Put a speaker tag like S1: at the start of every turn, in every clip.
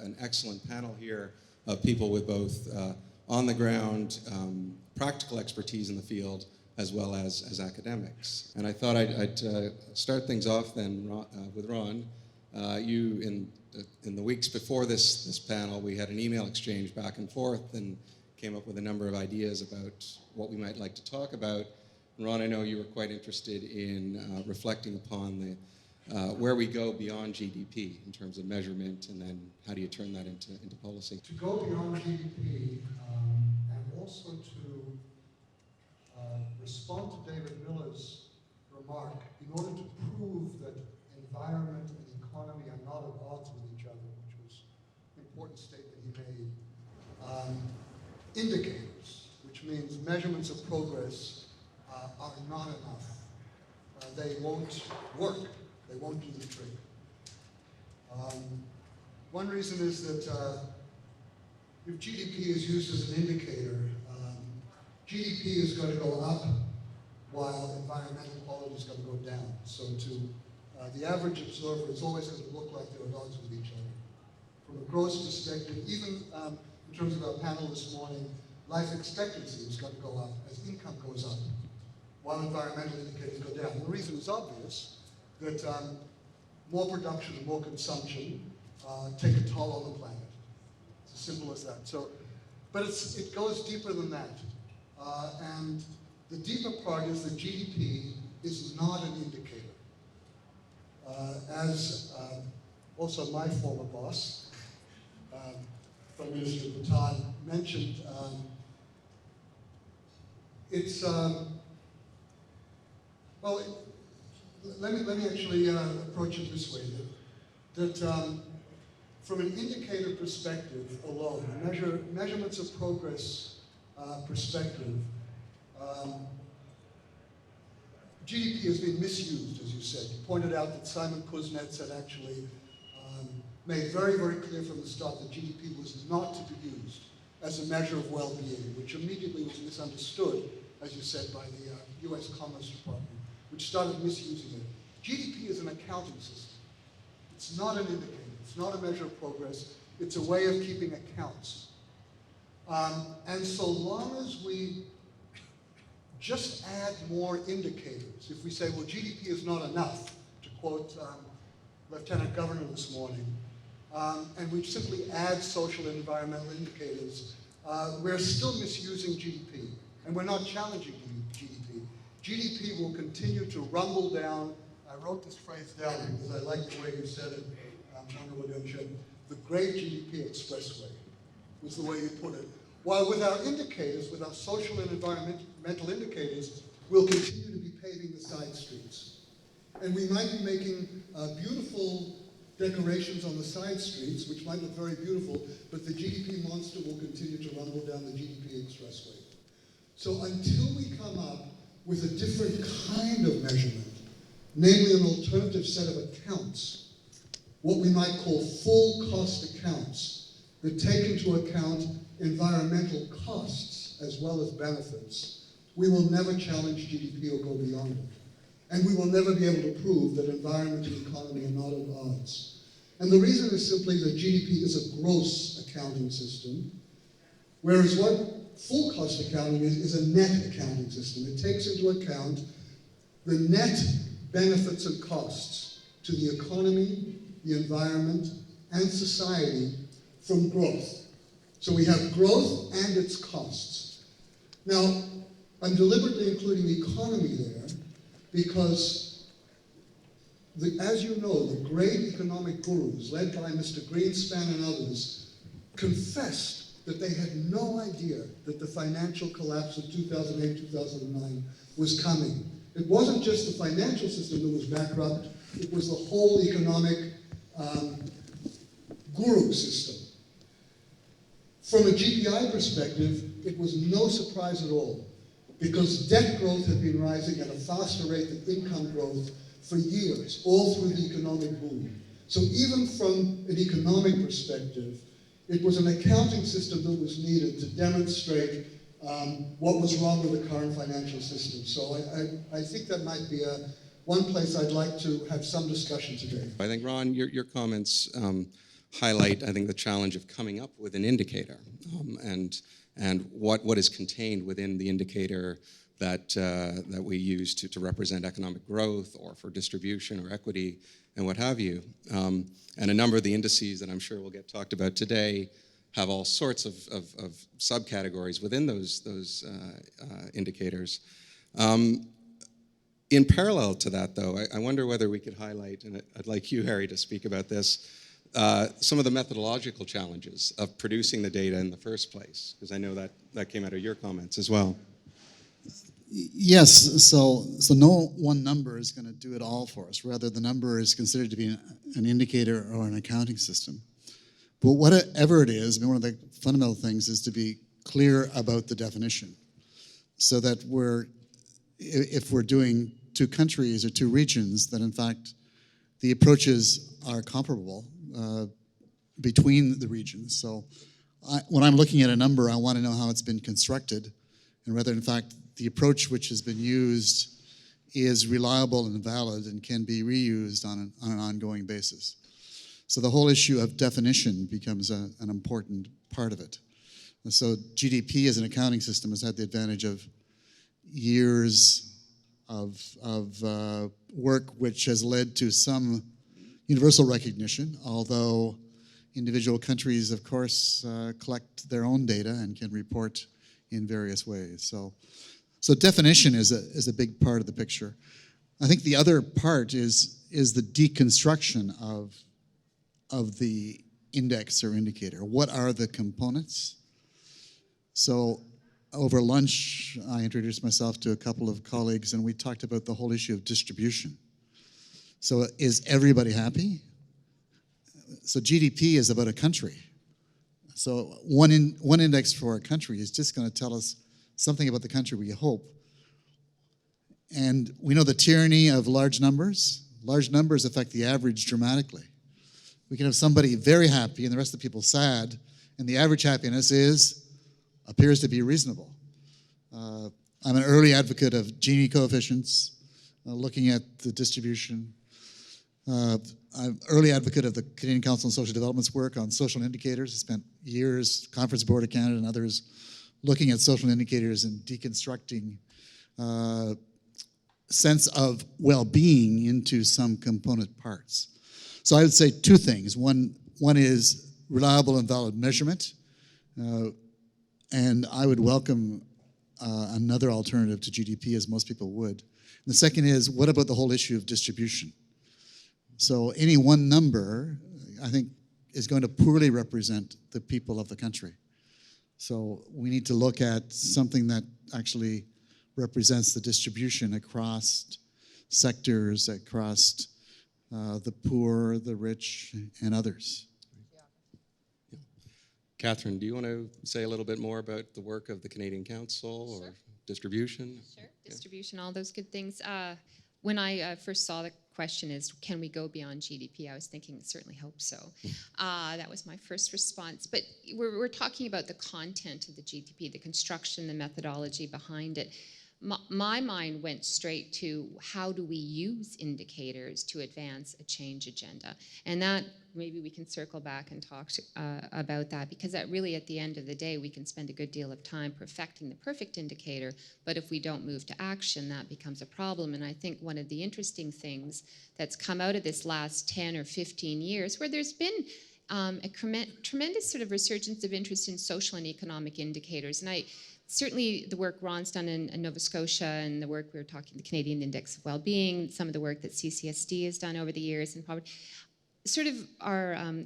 S1: an excellent panel here of people with both on-the-ground practical expertise in the field as well as academics. And I thought I'd start things off then with Ron. You, in the weeks before this panel, we had an email exchange back and forth and came up with a number of ideas about what we might like to talk about. And Ron, I know you were quite interested in reflecting upon the where we go beyond GDP in terms of measurement, and then how do you turn that into policy?
S2: To go beyond GDP and also to respond to David Miller's remark, in order to prove that environment and economy are not at odds with each other, which was an important statement he made. Indicators, which means measurements of progress, are not enough. They won't work. They won't do the trick. One reason is that if GDP is used as an indicator, GDP is going to go up while environmental quality is going to go down. So to the average observer, it's always going to look like they're at odds with each other. From a growth perspective, even in terms of our panel this morning, life expectancy is going to go up as income goes up, while environmental indicators go down. And the reason is obvious, that more production and more consumption take a toll on the planet. It's as simple as that. So, but it goes deeper than that. And the deeper part is that GDP is not an indicator. As also my former boss, Prime Minister Bhutan, mentioned, it's, well, let me actually approach it this way, that from an indicator perspective alone, measurements of progress perspective, GDP has been misused, as you said. You pointed out that Simon Kuznets had actually made very, very clear from the start that GDP was not to be used as a measure of well-being, which immediately was misunderstood, as you said, by the US Commerce Department, which started misusing it. GDP is an accounting system. It's not an indicator. It's not a measure of progress. It's a way of keeping accounts. And so long as we just add more indicators, if we say, well, GDP is not enough, to quote Lieutenant Governor this morning, and we simply add social and environmental indicators, we're still misusing GDP, and we're not challenging GDP. GDP will continue to rumble down. I wrote this phrase down because I like the way you said it, Honorable Yunchen. The Great GDP Expressway was the way you put it. While with our indicators, with our social and environmental indicators, we'll continue to be paving the side streets. And we might be making beautiful decorations on the side streets, which might look very beautiful, but the GDP monster will continue to rumble down the GDP Expressway. So until we come up with a different kind of measurement, namely an alternative set of accounts, what we might call full cost accounts that take into account environmental costs as well as benefits, we will never challenge GDP or go beyond it. And we will never be able to prove that environment and economy are not at odds. And the reason is simply that GDP is a gross accounting system, whereas what full cost accounting is a net accounting system. It takes into account the net benefits and costs to the economy, the environment, and society from growth. So we have growth and its costs. Now, I'm deliberately including the economy there because, as you know, the great economic gurus, led by Mr. Greenspan and others, confessed that they had no idea that the financial collapse of 2008, 2009 was coming. It wasn't just the financial system that was bankrupt, it was the whole economic guru system. From a GPI perspective, it was no surprise at all, because debt growth had been rising at a faster rate than income growth for years, all through the economic boom. So even from an economic perspective, it was an accounting system that was needed to demonstrate what was wrong with the current financial system. So I think that might be one place I'd like to have some discussion today.
S1: I think, Ron, your comments highlight, I think, the challenge of coming up with an indicator, and what is contained within the indicator that we use to represent economic growth or for distribution or equity and what have you. And a number of the indices that I'm sure will get talked about today have all sorts of subcategories within those indicators. In parallel to that, though, I wonder whether we could highlight, and I'd like you, Harry, to speak about this, some of the methodological challenges of producing the data in the first place, because I know that came out of your comments as well.
S3: Yes, so no one number is going to do it all for us. Rather, the number is considered to be an indicator or an accounting system. But whatever it is, I mean, one of the fundamental things is to be clear about the definition, so that if we're doing two countries or two regions, that in fact the approaches are comparable between the regions. So when I'm looking at a number, I want to know how it's been constructed, and whether in fact the approach which has been used is reliable and valid and can be reused on an ongoing basis. So the whole issue of definition becomes an important part of it. And so GDP as an accounting system has had the advantage of years of work which has led to some universal recognition, although individual countries, of course, collect their own data and can report in various ways. So definition is a big part of the picture. I think the other part is the deconstruction of the index or indicator. What are the components? So over lunch, I introduced myself to a couple of colleagues, and we talked about the whole issue of distribution. So is everybody happy? So GDP is about a country. So one index for a country is just going to tell us something about the country, we hope. And we know the tyranny of large numbers. Large numbers affect the average dramatically. We can have somebody very happy and the rest of the people sad, and the average happiness appears to be reasonable. I'm an early advocate of Gini coefficients, looking at the distribution. I'm an early advocate of the Canadian Council on Social Development's work on social indicators. I spent years, Conference Board of Canada and others, looking at social indicators and deconstructing sense of well-being into some component parts. So I would say two things. One is reliable and valid measurement, and I would welcome another alternative to GDP, as most people would. And the second is, what about the whole issue of distribution? So any one number, I think, is going to poorly represent the people of the country. So we need to look at something that actually represents the distribution across sectors, across the poor, the rich, and others.
S1: Yeah. Catherine, do you want to say a little bit more about the work of the Canadian Council or distribution?
S4: Sure, distribution, all those good things. When I first saw the question is, can we go beyond GDP? I was thinking, certainly hope so. That was my first response. But we're talking about the content of the GDP, the construction, the methodology behind it. My mind went straight to how do we use indicators to advance a change agenda? And that, maybe we can circle back and talk about that, because that really, at the end of the day, we can spend a good deal of time perfecting the perfect indicator, but if we don't move to action, that becomes a problem. And I think one of the interesting things that's come out of this last 10 or 15 years, where there's been a tremendous sort of resurgence of interest in social and economic indicators, and certainly the work Ron's done in Nova Scotia, and the work we were talking, the Canadian Index of Wellbeing, some of the work that CCSD has done over the years, and probably sort of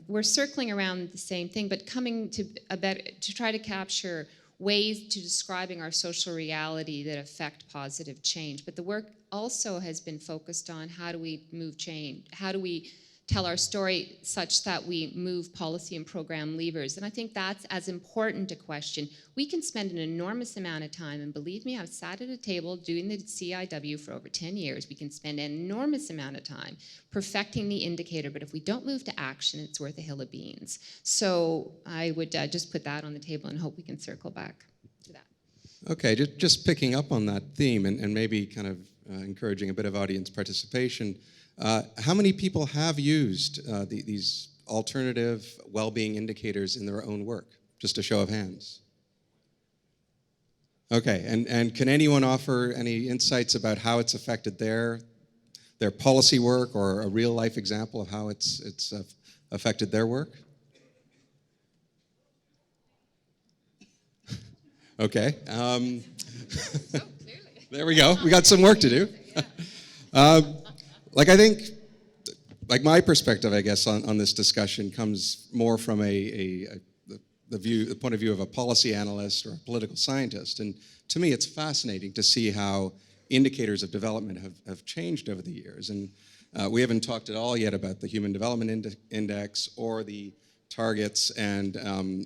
S4: we're circling around the same thing, but coming to to try to capture ways to describing our social reality that affect positive change. But the work also has been focused on how do we move change, how do we tell our story such that we move policy and program levers. And I think that's as important a question. We can spend an enormous amount of time, and believe me, I've sat at a table doing the CIW for over 10 years. We can spend an enormous amount of time perfecting the indicator, but if we don't move to action, it's worth a hill of beans. So I would just put that on the table and hope we can circle back to that.
S1: Okay, just picking up on that theme and maybe kind of encouraging a bit of audience participation. How many people have used these alternative well-being indicators in their own work? Just a show of hands. Okay, and can anyone offer any insights about how it's affected their policy work, or a real-life example of how it's affected their work? Okay. There we go. We got some work to do. I think, my perspective, I guess, on this discussion comes more from the point of view of a policy analyst or a political scientist. And to me, it's fascinating to see how indicators of development have changed over the years. And we haven't talked at all yet about the Human Development Index or the targets and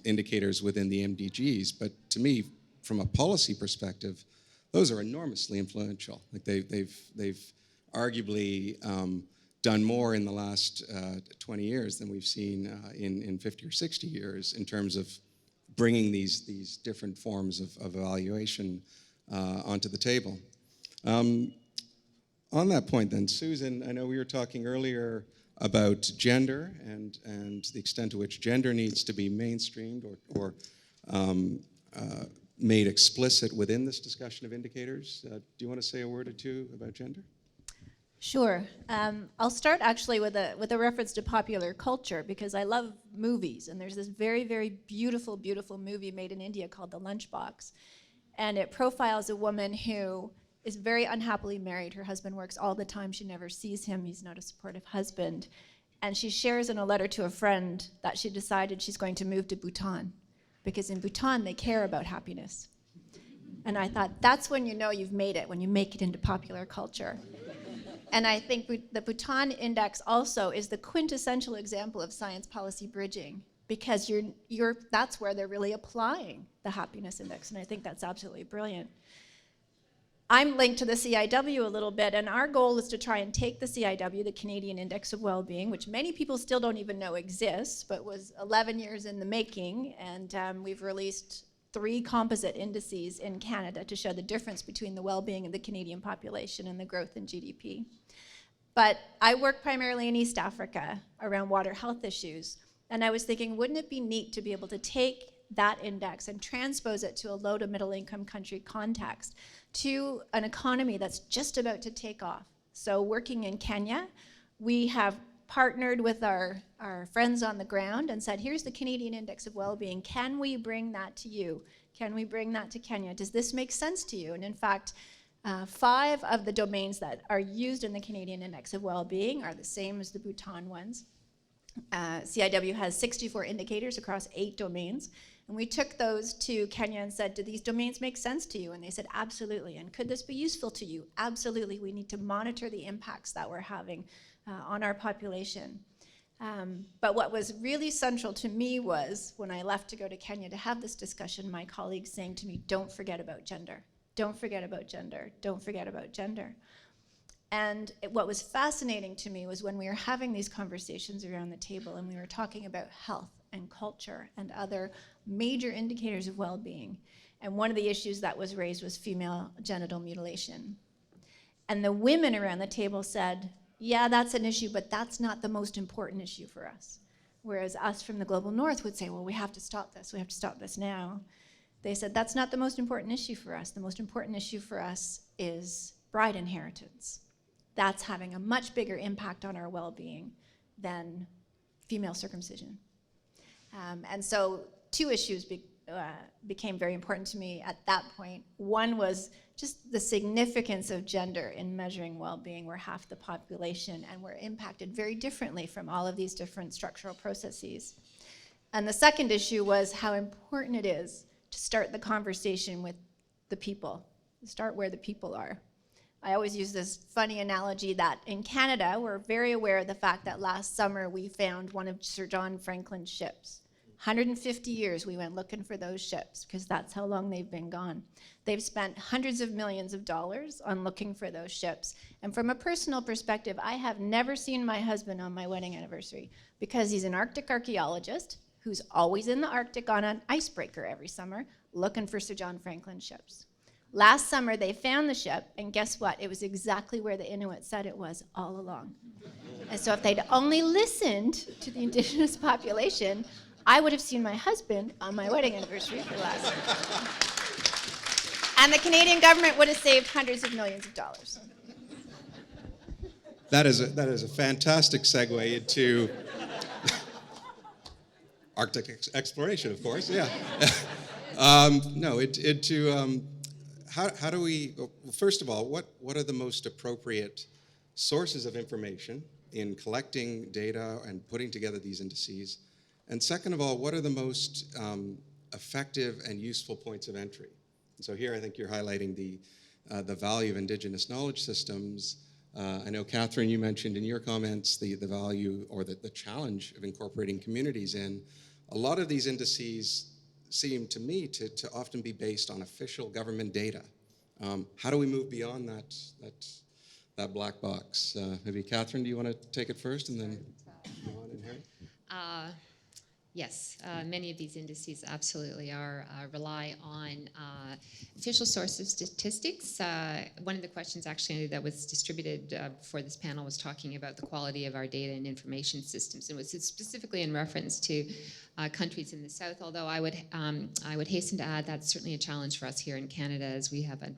S1: indicators within the MDGs. But to me, from a policy perspective, those are enormously influential. They've arguably done more in the last 20 years than we've seen in 50 or 60 years in terms of bringing these different forms of evaluation onto the table. On that point then, Susan, I know we were talking earlier about gender and the extent to which gender needs to be mainstreamed or made explicit within this discussion of indicators. Do you want to say a word or two about gender?
S5: Sure. I'll start actually with a reference to popular culture, because I love movies, and there's this very, very beautiful, beautiful movie made in India called The Lunchbox, and it profiles a woman who is very unhappily married. Her husband works all the time. She never sees him. He's not a supportive husband. And she shares in a letter to a friend that she decided she's going to move to Bhutan, because in Bhutan they care about happiness. And I thought, that's when you know you've made it, when you make it into popular culture. And I think the Bhutan Index also is the quintessential example of science policy bridging, because that's where they're really applying the happiness index, and I think that's absolutely brilliant. I'm linked to the CIW a little bit, and our goal is to try and take the CIW, the Canadian Index of Wellbeing, which many people still don't even know exists, but was 11 years in the making, and we've released 3 composite indices in Canada to show the difference between the well-being of the Canadian population and the growth in GDP. But I work primarily in East Africa around water health issues, and I was thinking, wouldn't it be neat to be able to take that index and transpose it to a low to middle income country context, to an economy that's just about to take off. So working in Kenya, we have partnered with our friends on the ground and said, here's the Canadian Index of Wellbeing. Can we bring that to you? Can we bring that to Kenya? Does this make sense to you? And in fact, 5 of the domains that are used in the Canadian Index of Wellbeing are the same as the Bhutan ones. CIW has 64 indicators across 8 domains. And we took those to Kenya and said, do these domains make sense to you? And they said, absolutely. And could this be useful to you? Absolutely. We need to monitor the impacts that we're having on our population. But what was really central to me was, when I left to go to Kenya to have this discussion, my colleagues saying to me, don't forget about gender. Don't forget about gender. Don't forget about gender. And what was fascinating to me was when we were having these conversations around the table and we were talking about health and culture and other major indicators of well-being. And one of the issues that was raised was female genital mutilation. And the women around the table said, yeah, that's an issue, but that's not the most important issue for us. Whereas us from the global north would say, well, we have to stop this. We have to stop this now. They said, that's not the most important issue for us. The most important issue for us is bride inheritance. That's having a much bigger impact on our well-being than female circumcision. And so 2 issues became very important to me at that point. One was just the significance of gender in measuring well-being. We're half the population, and we're impacted very differently from all of these different structural processes. And the second issue was how important it is to start the conversation with the people, start where the people are. I always use this funny analogy that in Canada, we're very aware of the fact that last summer we found one of Sir John Franklin's ships. 150 years we went looking for those ships, because that's how long they've been gone. They've spent hundreds of millions of dollars on looking for those ships. And from a personal perspective, I have never seen my husband on my wedding anniversary, because he's an Arctic archaeologist who's always in the Arctic on an icebreaker every summer looking for Sir John Franklin ships. Last summer, they found the ship, and guess what? It was exactly where the Inuit said it was all along. And so if they'd only listened to the Indigenous population, I would have seen my husband on my wedding anniversary for last year. And the Canadian government would have saved hundreds of millions of dollars.
S1: That is a fantastic segue into Arctic exploration, of course. Yeah. How do we? Well, first of all, what are the most appropriate sources of information in collecting data and putting together these indices? And second of all, what are the most effective and useful points of entry? And so here, I think you're highlighting the value of Indigenous knowledge systems. I know, Catherine, you mentioned in your comments the value or the challenge of incorporating communities in. A lot of these indices seem to me to often be based on official government data. How do we move beyond that black box? Maybe Catherine, do you want to take it first, and then Johan and Harry?
S4: Yes, many of these indices absolutely rely on official sources of statistics. One of the questions actually that was distributed before this panel was talking about the quality of our data and information systems, and was specifically in reference to countries in the South. Although I would hasten to add that's certainly a challenge for us here in Canada, as we have a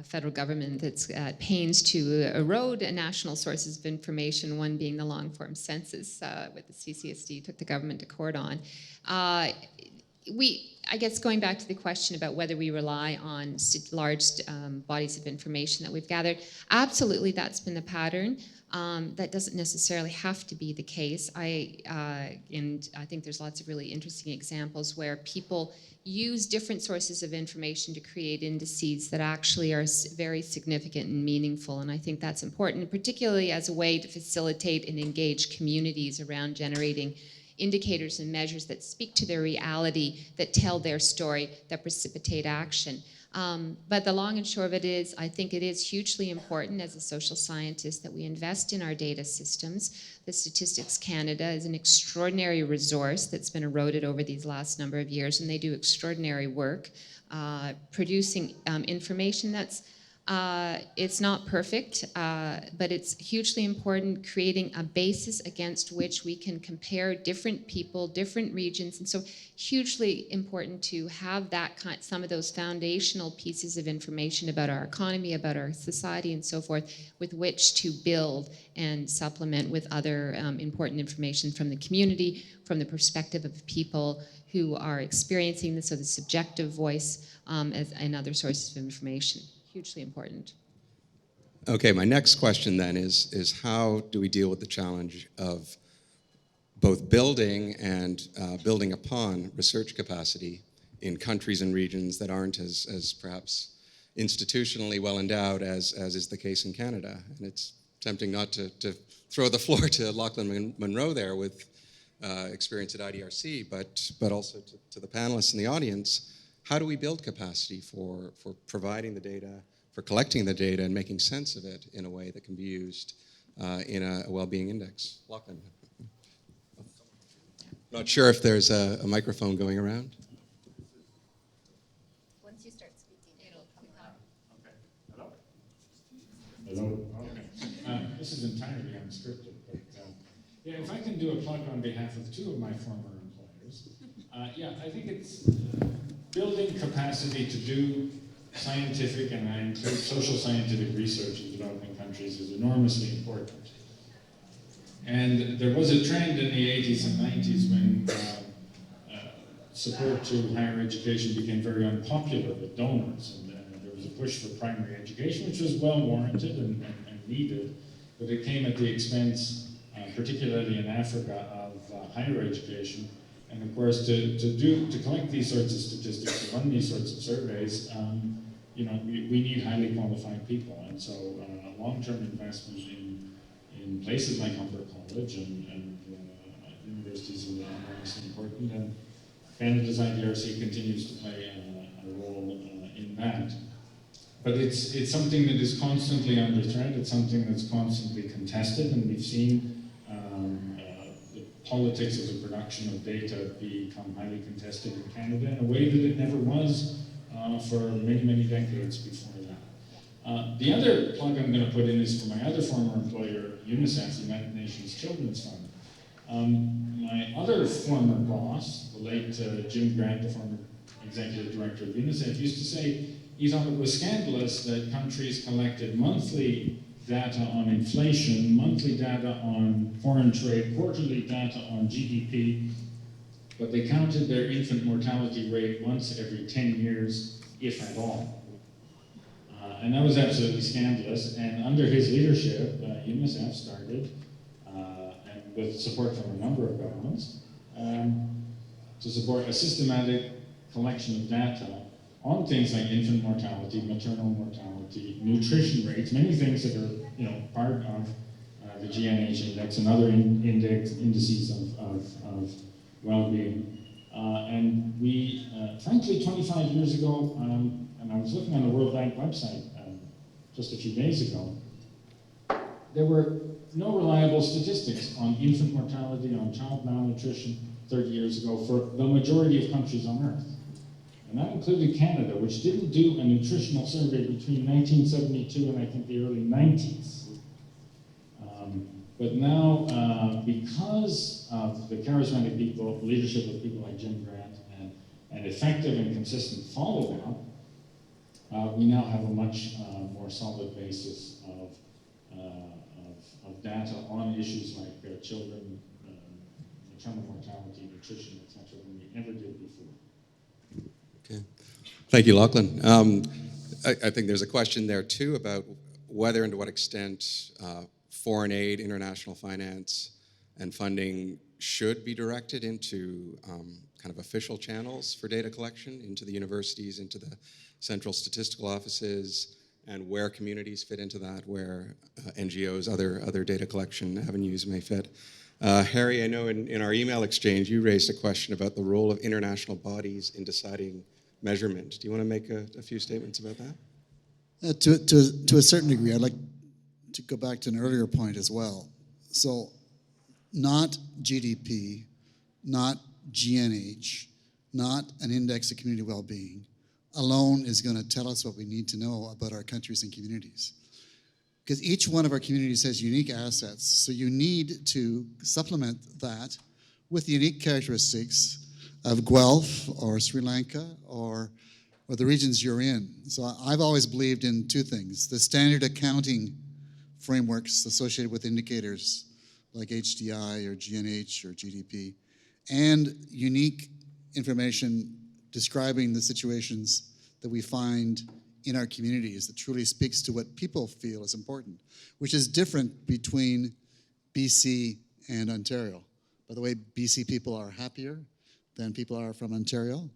S4: federal government that's at pains to erode national sources of information, one being the long-form census, with the CCSD took the government to court on. I guess going back to the question about whether we rely on large bodies of information that we've gathered, absolutely that's been the pattern. That doesn't necessarily have to be the case. And I think there's lots of really interesting examples where people use different sources of information to create indices that actually are very significant and meaningful. And I think that's important, particularly as a way to facilitate and engage communities around generating indicators and measures that speak to their reality, that tell their story, that precipitate action. But the long and short of it is, I think it is hugely important as a social scientist that we invest in our data systems. The Statistics Canada is an extraordinary resource that's been eroded over these last number of years, and they do extraordinary work producing information that's it's not perfect, but it's hugely important, creating a basis against which we can compare different people, different regions, and so hugely important to have some of those foundational pieces of information about our economy, about our society, and so forth, with which to build and supplement with other important information from the community, from the perspective of people who are experiencing this, so the subjective voice and other sources of information. Hugely important.
S1: Okay, my next question then is how do we deal with the challenge of both building and building upon research capacity in countries and regions that aren't as perhaps institutionally well endowed as is the case in Canada? And it's tempting not to throw the floor to Lachlan Monroe there with experience at IDRC, but also to the panelists in the audience. How do we build capacity for providing the data, for collecting the data and making sense of it in a way that can be used in a well-being index? Lachlan. Not sure if there's a microphone going around.
S5: Once you start speaking, it'll come up.
S6: Okay. Hello? Okay. This is entirely unscripted, but yeah, if I can do a plug on behalf of two of my former employers, I think it's building capacity to do scientific, and I include social scientific research in developing countries, is enormously important. And there was a trend in the 80s and 90s when support to higher education became very unpopular with donors, and there was a push for primary education, which was well warranted and needed, but it came at the expense, particularly in Africa, of higher education. And of course, to collect these sorts of statistics, to run these sorts of surveys, we need highly qualified people. And so long-term investment in places like Humber College and universities are enormously important. And Canada's IDRC continues to play a role in that. But it's something that is constantly under threat. It's something that's constantly contested, and we've seen politics of the production of data become highly contested in Canada in a way that it never was for many, many decades before that. The other plug I'm going to put in is for my other former employer, UNICEF, the United Nations Children's Fund. My other former boss, the late Jim Grant, the former executive director of UNICEF, used to say he thought it was scandalous that countries collected monthly data on inflation, monthly data on foreign trade, quarterly data on GDP, but they counted their infant mortality rate once every 10 years, if at all. And that was absolutely scandalous. And under his leadership, UNICEF started, and with support from a number of governments, to support a systematic collection of data on things like infant mortality, maternal mortality, nutrition rates, many things that are part of the GNH index and other indices of well-being. And we, frankly, 25 years ago, and I was looking on the World Bank website just a few days ago, there were no reliable statistics on infant mortality, on child malnutrition 30 years ago for the majority of countries on Earth. And that included Canada, which didn't do a nutritional survey between 1972 and I think the early 90s. But now, because of the charismatic leadership of people like Jim Grant and effective and consistent follow-up, we now have a much more solid basis of data on issues like children, maternal mortality, nutrition, etc., than we ever did before.
S1: Okay. Thank you, Lachlan. I think there's a question there, too, about whether and to what extent foreign aid, international finance, and funding should be directed into kind of official channels for data collection, into the universities, into the central statistical offices, and where communities fit into that, where NGOs, other data collection avenues may fit. Harry, I know in our email exchange, you raised a question about the role of international bodies in deciding measurement. Do you want to make a few statements about that?
S3: To a certain degree, I'd like to go back to an earlier point as well. So not GDP, not GNH, not an index of community well-being alone is going to tell us what we need to know about our countries and communities. Because each one of our communities has unique assets, so you need to supplement that with the unique characteristics of Guelph or Sri Lanka or the regions you're in. So I've always believed in two things: the standard accounting frameworks associated with indicators like HDI or GNH or GDP, and unique information describing the situations that we find in our communities that truly speaks to what people feel is important, which is different between BC and Ontario. By the way, BC people are happier than people are from Ontario.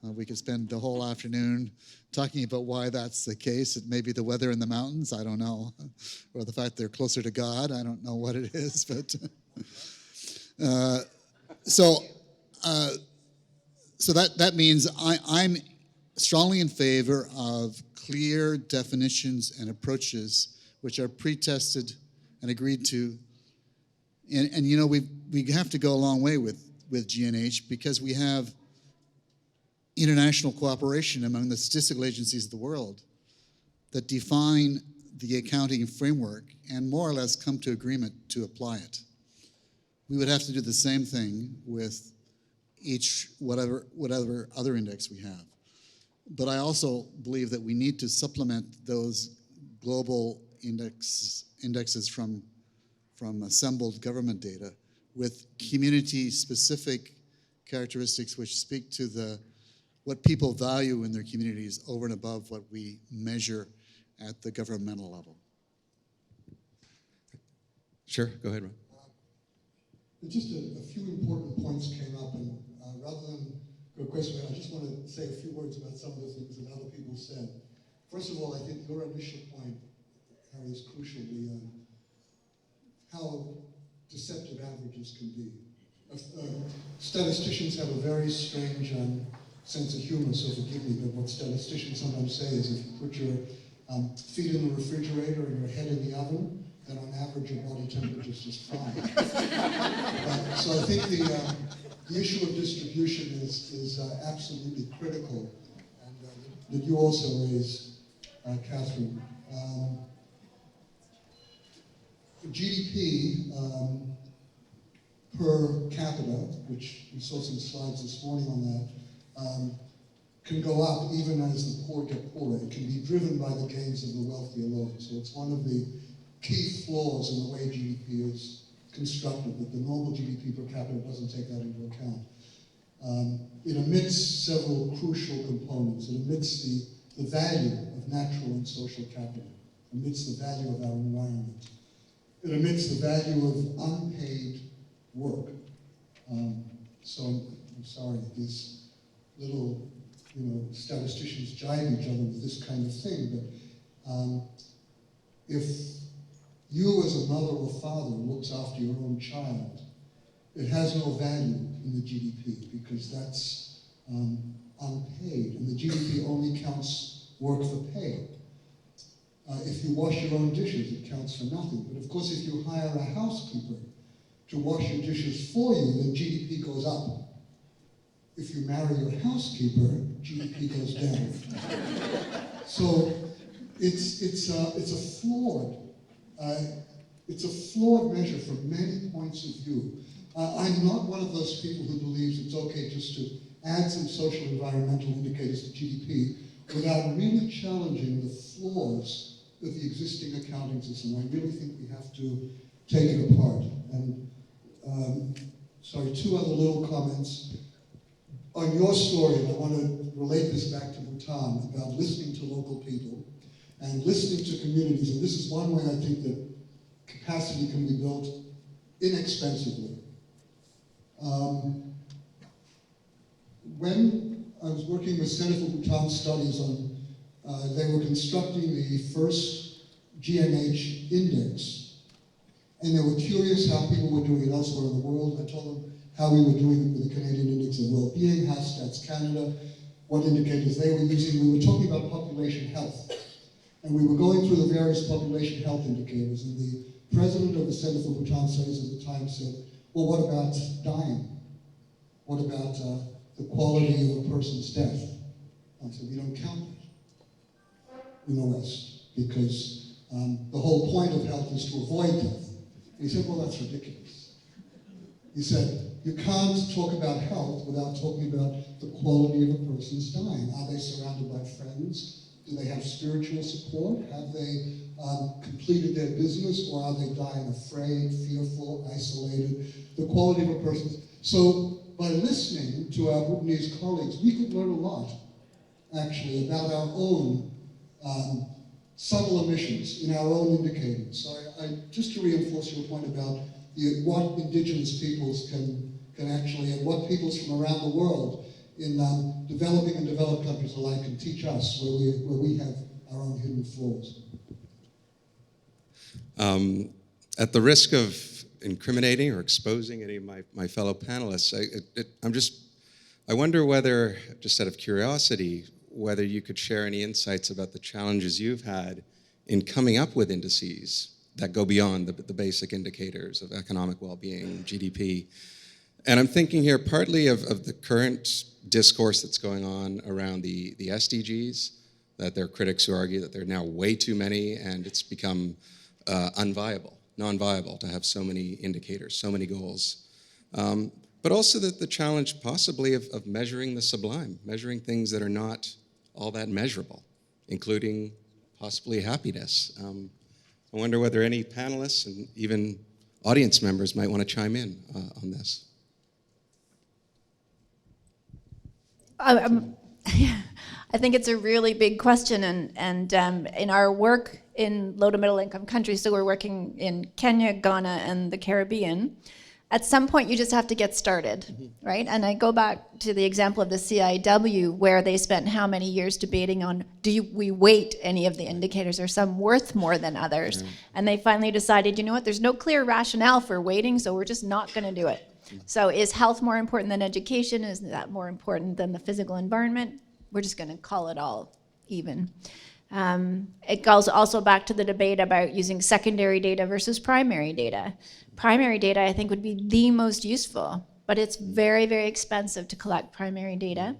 S3: We could spend the whole afternoon talking about why that's the case. It may be the weather in the mountains, I don't know, or the fact they're closer to God, I don't know what it is, but so that means I'm strongly in favor of clear definitions and approaches which are pre-tested and agreed to. And you know, we have to go a long way with GNH because we have international cooperation among the statistical agencies of the world that define the accounting framework and more or less come to agreement to apply it. We would have to do the same thing with whatever other index we have. But I also believe that we need to supplement those global indexes from assembled government data with community-specific characteristics which speak to what people value in their communities over and above what we measure at the governmental level.
S1: Sure, go ahead, Ron.
S2: Just a few important points came up, and rather than go a question, I just want to say a few words about some of the things that other people said. First of all, I think your initial point, Harry, is crucial, how deceptive averages can be. Statisticians have a very strange sense of humor, so forgive me, but what statisticians sometimes say is if you put your feet in the refrigerator and your head in the oven, then on average your body temperature is just fine. So I think the issue of distribution is absolutely critical, and that you also raised Catherine. GDP per capita, which we saw some slides this morning on that, can go up even as the poor get poorer. It can be driven by the gains of the wealthy alone. So it's one of the key flaws in the way GDP is constructed, that the normal GDP per capita doesn't take that into account. It omits several crucial components. It omits the value of natural and social capital. It omits the value of our environment. It omits the value of unpaid work. So I'm sorry, these little statisticians jive each other with this kind of thing, but if you as a mother or father looks after your own child, it has no value in the GDP because that's unpaid, and the GDP only counts work for pay. If you wash your own dishes, it counts for nothing. But of course, if you hire a housekeeper to wash your dishes for you, then GDP goes up. If you marry your housekeeper, GDP goes down. So it's a flawed measure from many points of view. I'm not one of those people who believes it's okay just to add some social environmental indicators to GDP without really challenging the flaws of the existing accounting system. I really think we have to take it apart. And sorry, two other little comments. On your story, and I want to relate this back to Bhutan, about listening to local people and listening to communities, and this is one way I think that capacity can be built inexpensively. When I was working with Center for Bhutan Studies on, they were constructing the first GNH index, and they were curious how people were doing it elsewhere in the world. I told them how we were doing it with the Canadian Index of Well-Being, how Stats Canada, what indicators they were using. We were talking about population health. And we were going through the various population health indicators, and the president of the Center for Bhutan Studies at the time said, well, what about dying? What about the quality of a person's death? I said, we don't count it in the West, because the whole point of health is to avoid death. And he said, well, that's ridiculous. He said, you can't talk about health without talking about the quality of a person's dying. Are they surrounded by friends? Do they have spiritual support? Have they completed their business, or are they dying afraid, fearful, isolated? The quality of a person. So by listening to our Bhutanese colleagues, we could learn a lot, actually, about our own subtle emissions in our own indicators. So just to reinforce your point about what indigenous peoples can actually, and what peoples from around the world in developing and developed countries alike can teach us where we have our own hidden flaws.
S1: At the risk of incriminating or exposing any of my fellow panelists, I wonder whether, just out of curiosity, whether you could share any insights about the challenges you've had in coming up with indices that go beyond the basic indicators of economic well-being, GDP. And I'm thinking here partly of the current discourse that's going on around the SDGs, that there are critics who argue that there are now way too many, and it's become non-viable to have so many indicators, so many goals. But also the challenge possibly of measuring the sublime, measuring things that are not all that measurable, including possibly happiness. I wonder whether any panelists and even audience members might want to chime in on this.
S5: I think it's a really big question, and in our work in low to middle income countries, so we're working in Kenya, Ghana, and the Caribbean, at some point you just have to get started, right? And I go back to the example of the CIW, where they spent how many years debating on, we weight any of the indicators? Are some worth more than others? And they finally decided, you know what, there's no clear rationale for weighting, so we're just not gonna do it. So is health more important than education? Is that more important than the physical environment? We're just gonna call it all even. It goes also back to the debate about using secondary data versus primary data. Primary data, I think, would be the most useful, but it's very, very expensive to collect primary data.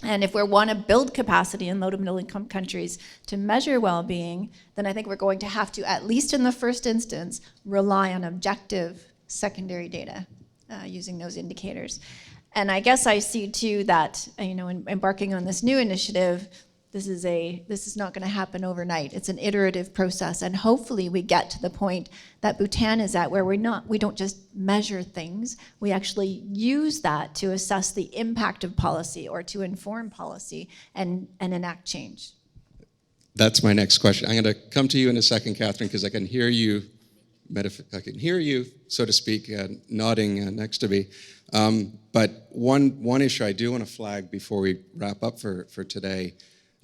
S5: And if we want to build capacity in low to middle income countries to measure well-being, then I think we're going to have to, at least in the first instance, rely on objective secondary data using those indicators. And I guess I see too that, embarking on this new initiative, this is not going to happen overnight. It's an iterative process, and hopefully we get to the point that Bhutan is at, where we don't just measure things, we actually use that to assess the impact of policy or to inform policy and enact change.
S1: That's my next question. I'm going to come to you in a second, Catherine, because I can hear you, so to speak, nodding next to me. But one issue I do want to flag before we wrap up for today,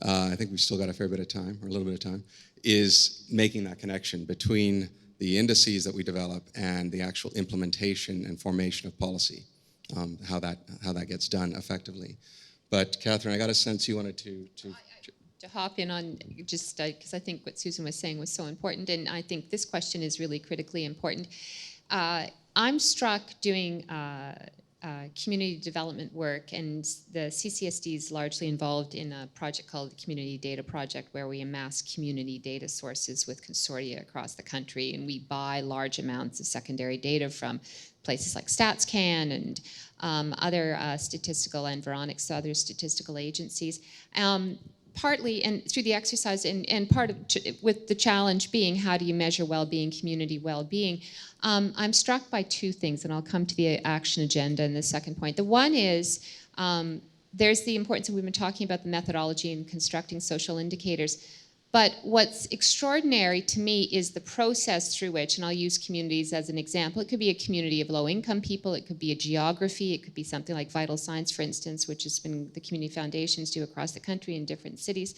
S1: I think we've still got a fair bit of time, or a little bit of time, is making that connection between the indices that we develop and the actual implementation and formation of policy, how that gets done effectively. But Catherine, I got a sense you wanted to
S4: hop in on just because I think what Susan was saying was so important, and I think this question is really critically important. I'm struck doing community development work, and the CCSD is largely involved in a project called the Community Data Project, where we amass community data sources with consortia across the country, and we buy large amounts of secondary data from places like StatsCan and other statistical environics, other statistical agencies. Partly, and through the exercise, and part of with the challenge being, how do you measure well-being, community well-being? I'm struck by two things, and I'll come to the action agenda in the second point. The one is there's the importance, and we've been talking about the methodology in constructing social indicators. But what's extraordinary to me is the process through which, and I'll use communities as an example. It could be a community of low-income people. It could be a geography. It could be something like Vital Signs, for instance, which has been the community foundations do across the country in different cities.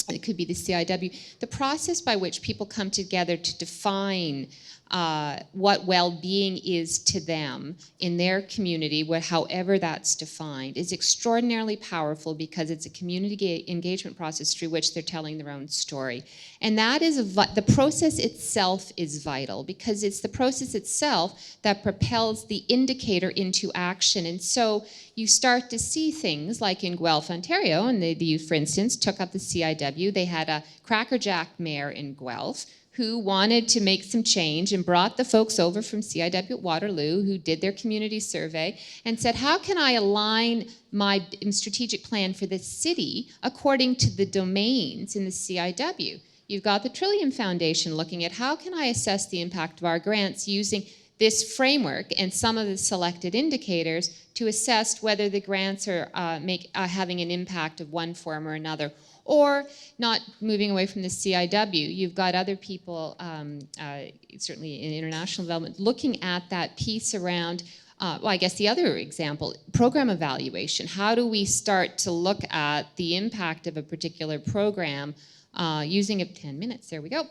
S4: It could be the CIW. The process by which people come together to define what well-being is to them in their community, however that's defined, is extraordinarily powerful, because it's a community engagement process through which they're telling their own story. And that is the process itself is vital, because it's the process itself that propels the indicator into action. And so you start to see things like in Guelph, Ontario, and the youth, for instance, took up the CIW. They had a crackerjack mayor in Guelph who wanted to make some change and brought the folks over from CIW at Waterloo, who did their community survey, and said, how can I align my strategic plan for the city according to the domains in the CIW? You've got the Trillium Foundation looking at, how can I assess the impact of our grants using this framework and some of the selected indicators to assess whether the grants are having an impact of one form or another, or not moving away from the CIW. You've got other people, certainly in international development, looking at that piece around, well, I guess the other example, program evaluation. How do we start to look at the impact of a particular program using 10 minutes, there we go,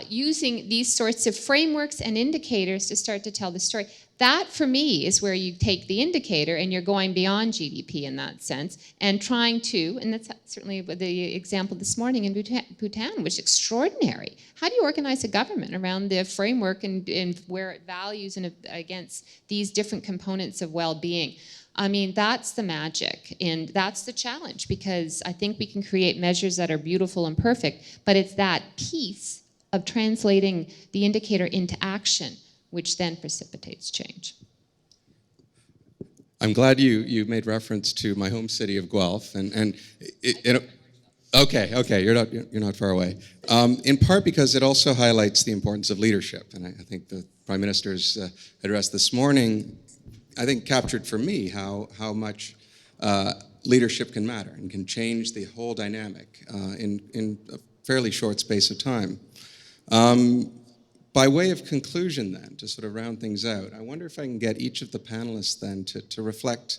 S4: using these sorts of frameworks and indicators to start to tell the story. That, for me, is where you take the indicator and you're going beyond GDP in that sense, and trying to, and that's certainly the example this morning in Bhutan, which is extraordinary. How do you organize a government around the framework and where it values and against these different components of well-being? I mean, that's the magic, and that's the challenge, because I think we can create measures that are beautiful and perfect, but it's that piece of translating the indicator into action which then precipitates change.
S1: I'm glad you made reference to my home city of Guelph, okay, you're not far away. In part because it also highlights the importance of leadership, and I think the Prime Minister's address this morning, I think, captured for me how much leadership can matter and can change the whole dynamic in a fairly short space of time. By way of conclusion then, to sort of round things out, I wonder if I can get each of the panelists then to reflect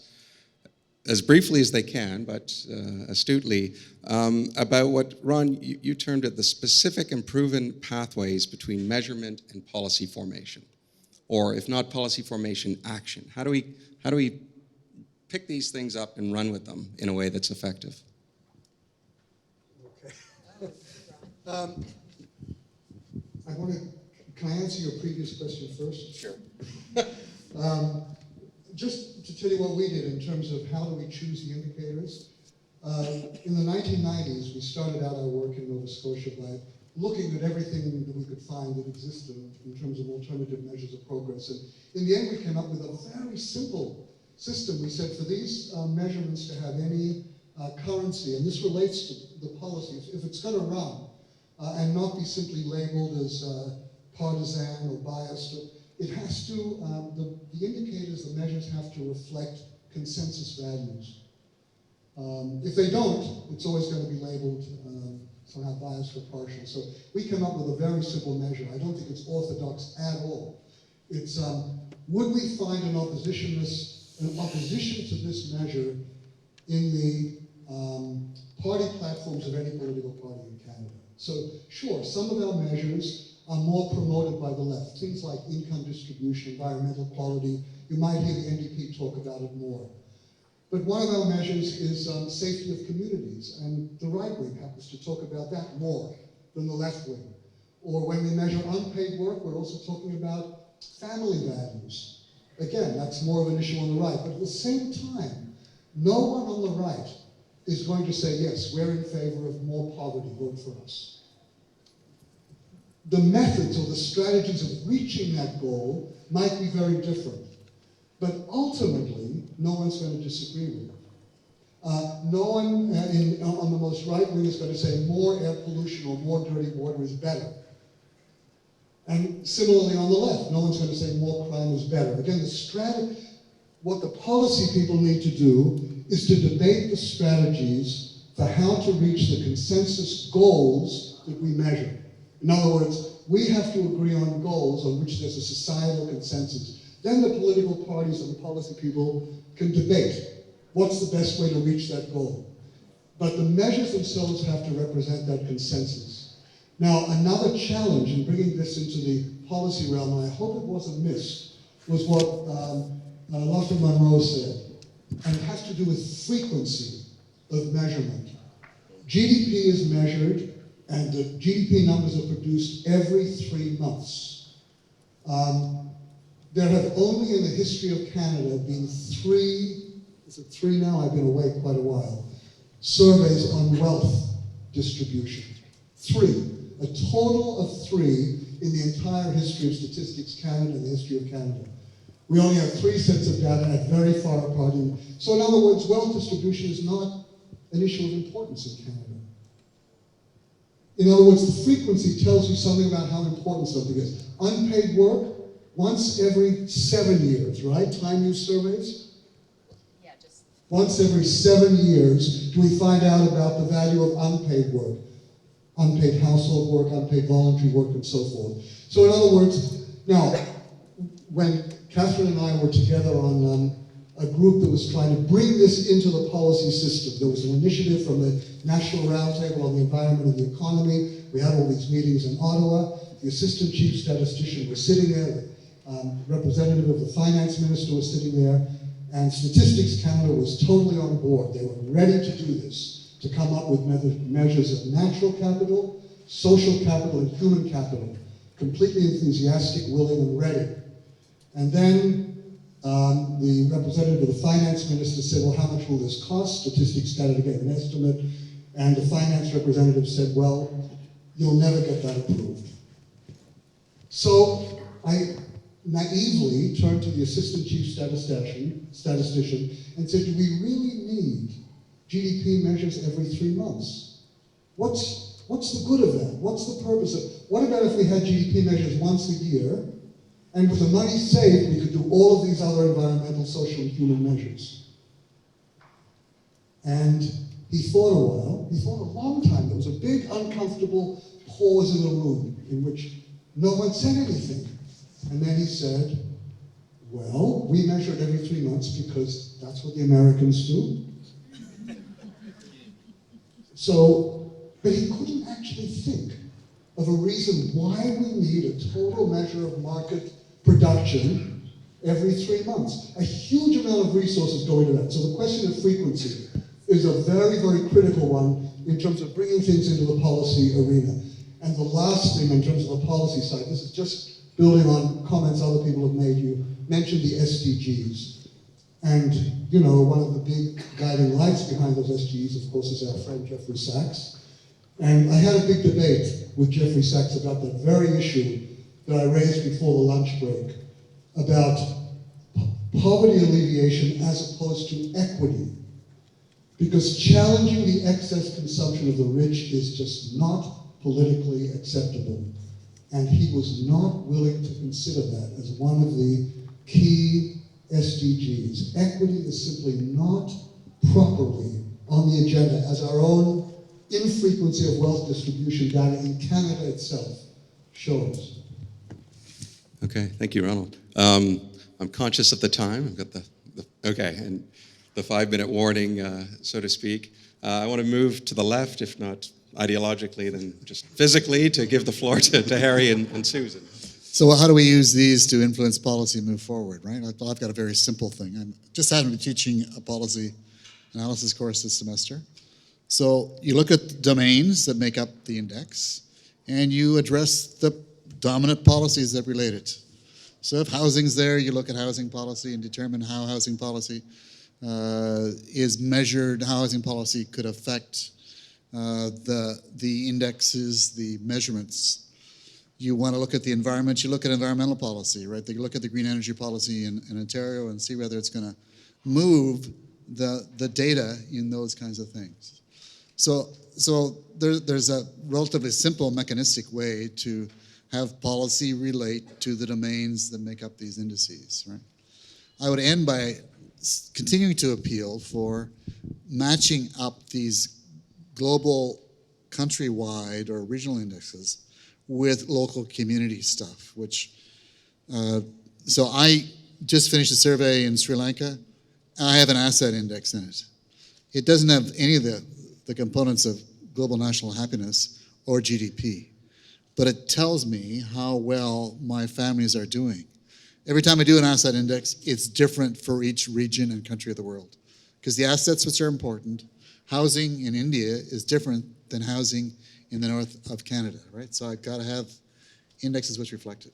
S1: as briefly as they can, but astutely, about what, Ron, you termed it the specific and proven pathways between measurement and policy formation, or if not policy formation, action. How do we pick these things up and run with them in a way that's effective?
S2: Okay. Can I answer your previous question first?
S1: Sure.
S2: Just to tell you what we did in terms of how do we choose the indicators. In the 1990s, we started out our work in Nova Scotia by looking at everything that we could find that existed in terms of alternative measures of progress. And in the end, we came up with a very simple system. We said for these measurements to have any currency, and this relates to the policy, if it's going to run and not be simply labeled as partisan or biased, it has to, the indicators, the measures have to reflect consensus values. If they don't, it's always going to be labeled somehow biased or partial. So we came up with a very simple measure. I don't think it's orthodox at all. It's, would we find an opposition to this measure in the party platforms of any political party in Canada? So sure, some of our measures are more promoted by the left. Things like income distribution, environmental quality. You might hear the NDP talk about it more. But one of our measures is safety of communities, and the right wing happens to talk about that more than the left wing. Or when we measure unpaid work, we're also talking about family values. Again, that's more of an issue on the right. But at the same time, no one on the right is going to say, yes, we're in favor of more poverty, vote for us. The methods or the strategies of reaching that goal might be very different. But ultimately, no one's going to disagree with it. No one on the most right wing is going to say more air pollution or more dirty water is better. And similarly on the left, no one's going to say more crime is better. Again, what the policy people need to do is to debate the strategies for how to reach the consensus goals that we measure. In other words, we have to agree on goals on which there's a societal consensus. Then the political parties and the policy people can debate what's the best way to reach that goal. But the measures themselves have to represent that consensus. Now, another challenge in bringing this into the policy realm, and I hope it wasn't missed, was what Dr. Monroe said, and it has to do with frequency of measurement. GDP is measured, and the GDP numbers are produced every 3 months. There have only in the history of Canada been 3, is it 3 now? I've been away quite a while, surveys on wealth distribution. 3. A total of 3 in the entire history of Statistics Canada and the history of Canada. We only have 3 sets of data at very far apart. So in other words, wealth distribution is not an issue of importance in Canada. In other words, the frequency tells you something about how important something is. Unpaid work, once every 7 years, right? Time use surveys?
S4: Yeah, just
S2: once every 7 years do we find out about the value of unpaid work. Unpaid household work, unpaid voluntary work, and so forth. So in other words, now, when Catherine and I were together on a group that was trying to bring this into the policy system, there was an initiative from the National Roundtable on the Environment and the Economy. We had all these meetings in Ottawa. The Assistant Chief Statistician was sitting there. The representative of the Finance Minister was sitting there. And Statistics Canada was totally on board. They were ready to do this, to come up with measures of natural capital, social capital, and human capital. Completely enthusiastic, willing, and ready. And then the representative of the Finance Minister said, well, how much will this cost? Statistics Canada gave an estimate. And the finance representative said, well, you'll never get that approved. So I naively turned to the Assistant Chief Statistician and said, do we really need GDP measures every 3 months? What's the good of that? What's the purpose of? What about if we had GDP measures once a year, and with the money saved, we could do all of these other environmental, social, and human measures? And he thought a while. He thought a long time. There was a big, uncomfortable pause in the room in which no one said anything. And then he said, well, we measure it every 3 months because that's what the Americans do. So, but he couldn't actually think of a reason why we need a total measure of market production every 3 months. A huge amount of resources go into that. So the question of frequency is a very, very critical one in terms of bringing things into the policy arena. And the last thing in terms of the policy side, this is just building on comments other people have made. You mentioned the SDGs. And, you know, one of the big guiding lights behind those SDGs, of course, is our friend Jeffrey Sachs. And I had a big debate with Jeffrey Sachs about that very issue that I raised before the lunch break, about poverty alleviation as opposed to equity. Because challenging the excess consumption of the rich is just not politically acceptable. And he was not willing to consider that as one of the key SDGs. Equity is simply not properly on the agenda, as our own infrequency of wealth distribution data in Canada itself shows.
S1: Okay, thank you, Ronald. I'm conscious of the time. I've got and the 5-minute warning, so to speak. I want to move to the left, if not ideologically, then just physically, to give the floor to Harry and Susan.
S3: So how do we use these to influence policy and move forward, right? I've got a very simple thing. I'm just happened to be teaching a policy analysis course this semester. So you look at the domains that make up the index, and you address the dominant policies that relate it. So if housing's there, you look at housing policy and determine how housing policy is measured, how housing policy could affect the indexes, the measurements. You want to look at the environment, you look at environmental policy, right? You look at the green energy policy in Ontario and see whether it's going to move the data in those kinds of things. So there's a relatively simple mechanistic way to have policy relate to the domains that make up these indices, right? I would end by continuing to appeal for matching up these global, countrywide, or regional indexes with local community stuff, which, so I just finished a survey in Sri Lanka, and I have an asset index in it. It doesn't have any of the components of global national happiness or GDP, but it tells me how well my families are doing. Every time I do an asset index, it's different for each region and country of the world, because the assets which are important, housing in India is different than housing in the north of Canada, right? So I've got to have indexes which reflect it.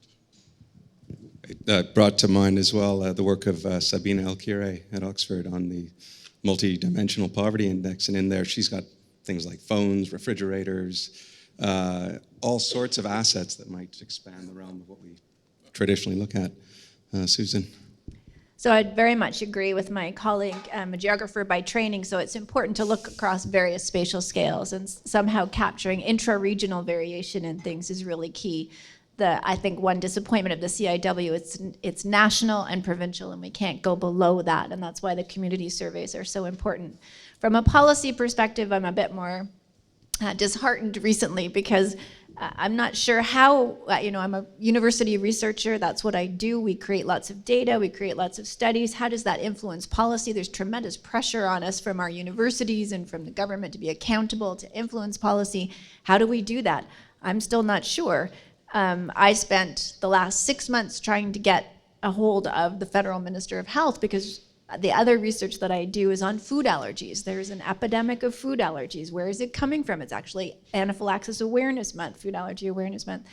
S1: That brought to mind as well the work of Sabina El-Kire at Oxford on the Multidimensional Poverty Index, and in there she's got things like phones, refrigerators, all sorts of assets that might expand the realm of what we traditionally look at. Susan?
S5: So I'd very much agree with my colleague, a geographer by training, so it's important to look across various spatial scales, and somehow capturing intra-regional variation in things is really key. I think one disappointment of the CIW, it's national and provincial, and we can't go below that, and that's why the community surveys are so important. From a policy perspective, I'm a bit more disheartened recently, because I'm not sure how, I'm a university researcher, that's what I do. We create lots of data, we create lots of studies. How does that influence policy? There's tremendous pressure on us from our universities and from the government to be accountable, to influence policy. How do we do that? I'm still not sure. I spent the last 6 months trying to get a hold of the federal minister of health, because the other research that I do is on food allergies. There's an epidemic of food allergies. Where is it coming from? It's actually Anaphylaxis Awareness Month, Food Allergy Awareness Month.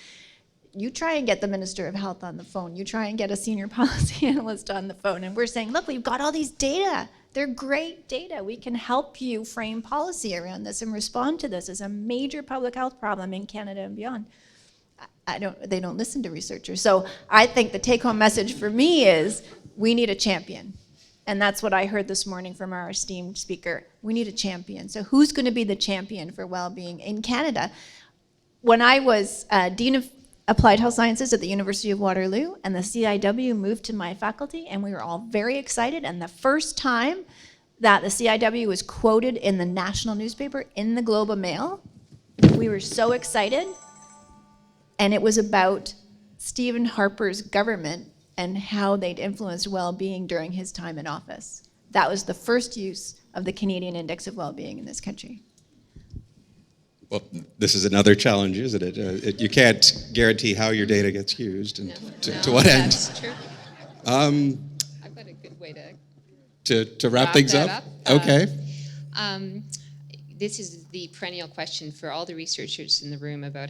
S5: You try and get the Minister of Health on the phone. You try and get a senior policy analyst on the phone. And we're saying, look, we've got all these data. They're great data. We can help you frame policy around this and respond to this as a major public health problem in Canada and beyond. They don't listen to researchers. So I think the take-home message for me is we need a champion. And that's what I heard this morning from our esteemed speaker. We need a champion. So who's going to be the champion for well-being in Canada? When I was Dean of Applied Health Sciences at the University of Waterloo, and the CIW moved to my faculty, and we were all very excited. And the first time that the CIW was quoted in the national newspaper, in the Globe and Mail, we were so excited. And it was about Stephen Harper's government and how they'd influenced well-being during his time in office. That was the first use of the Canadian Index of Well-being in this country.
S1: Well, this is another challenge, isn't it? You can't guarantee how your data gets used and to what end.
S4: That's true. I've got a good way
S1: to wrap things up. Okay.
S4: This is the perennial question for all the researchers in the room about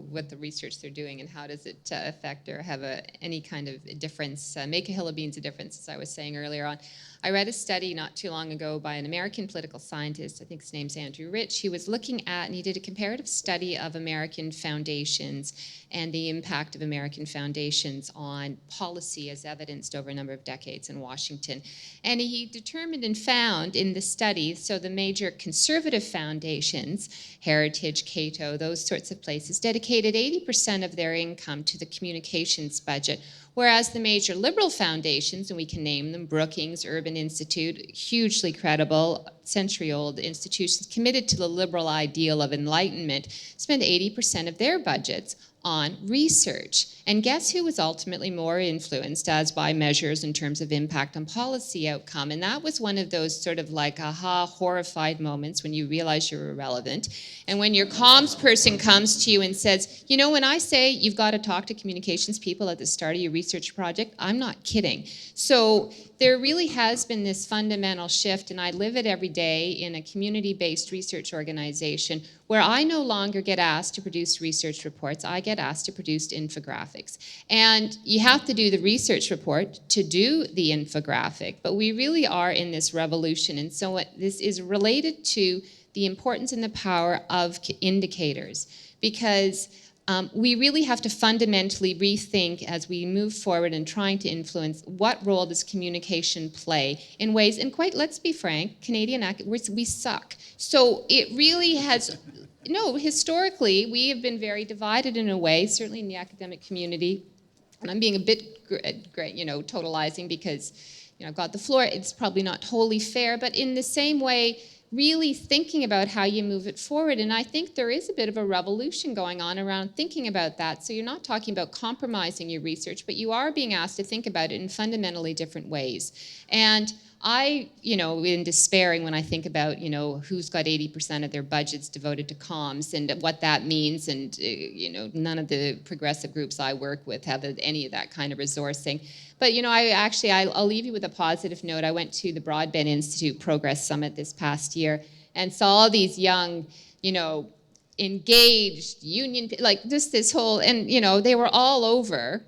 S4: what the research they're doing and how does it affect or have any kind of difference, make a hill of beans a difference, as I was saying earlier on. I read a study not too long ago by an American political scientist, I think his name's Andrew Rich. He was looking at, and he did a comparative study of American foundations and the impact of American foundations on policy as evidenced over a number of decades in Washington. And he determined and found in the study, so the major conservative foundations, Heritage, Cato, those sorts of places, dedicated 80% of their income to the communications budget, whereas the major liberal foundations, and we can name them, Brookings, Urban Institute, hugely credible, century-old institutions committed to the liberal ideal of enlightenment, spend 80% of their budgets on research. And guess who was ultimately more influenced as by measures in terms of impact on policy outcome? And that was one of those sort of like aha, horrified moments when you realize you're irrelevant. And when your comms person comes to you and says, you know, when I say you've got to talk to communications people at the start of your research project, I'm not kidding. So there really has been this fundamental shift, and I live it every day in a community-based research organization where I no longer get asked to produce research reports. I get asked to produce infographics. And you have to do the research report to do the infographic, but we really are in this revolution. And so this is related to the importance and the power of indicators, because we really have to fundamentally rethink as we move forward in trying to influence what role does communication play in ways, and quite, let's be frank, we suck. So it really has, no, historically, we have been very divided in a way, certainly in the academic community, and I'm being a bit, totalizing because, I've got the floor, it's probably not wholly fair, but in the same way, really thinking about how you move it forward. And I think there is a bit of a revolution going on around thinking about that. So you're not talking about compromising your research, but you are being asked to think about it in fundamentally different ways. And I, in despairing when I think about, who's got 80% of their budgets devoted to comms and what that means, and, none of the progressive groups I work with have any of that kind of resourcing. But, I'll leave you with a positive note. I went to the Broadband Institute Progress Summit this past year and saw all these young, engaged union, like just this whole, and, they were all over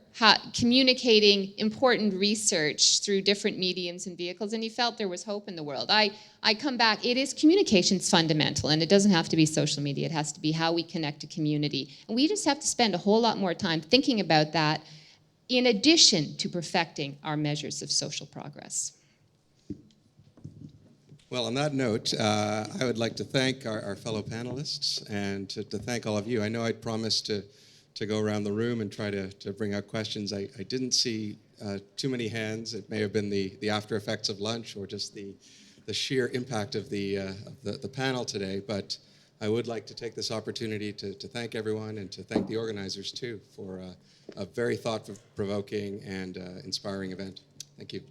S4: communicating important research through different mediums and vehicles, and you felt there was hope in the world. I come back, it is communications fundamental, and it doesn't have to be social media, it has to be how we connect to community. And we just have to spend a whole lot more time thinking about that in addition to perfecting our measures of social progress.
S1: Well, on that note, I would like to thank our fellow panelists and to thank all of you. I know I'd promised to go around the room and try to bring out questions. I didn't see too many hands. It may have been the after effects of lunch or just the sheer impact of the panel today, but I would like to take this opportunity to thank everyone and to thank the organizers too for a very thought-provoking and inspiring event. Thank you.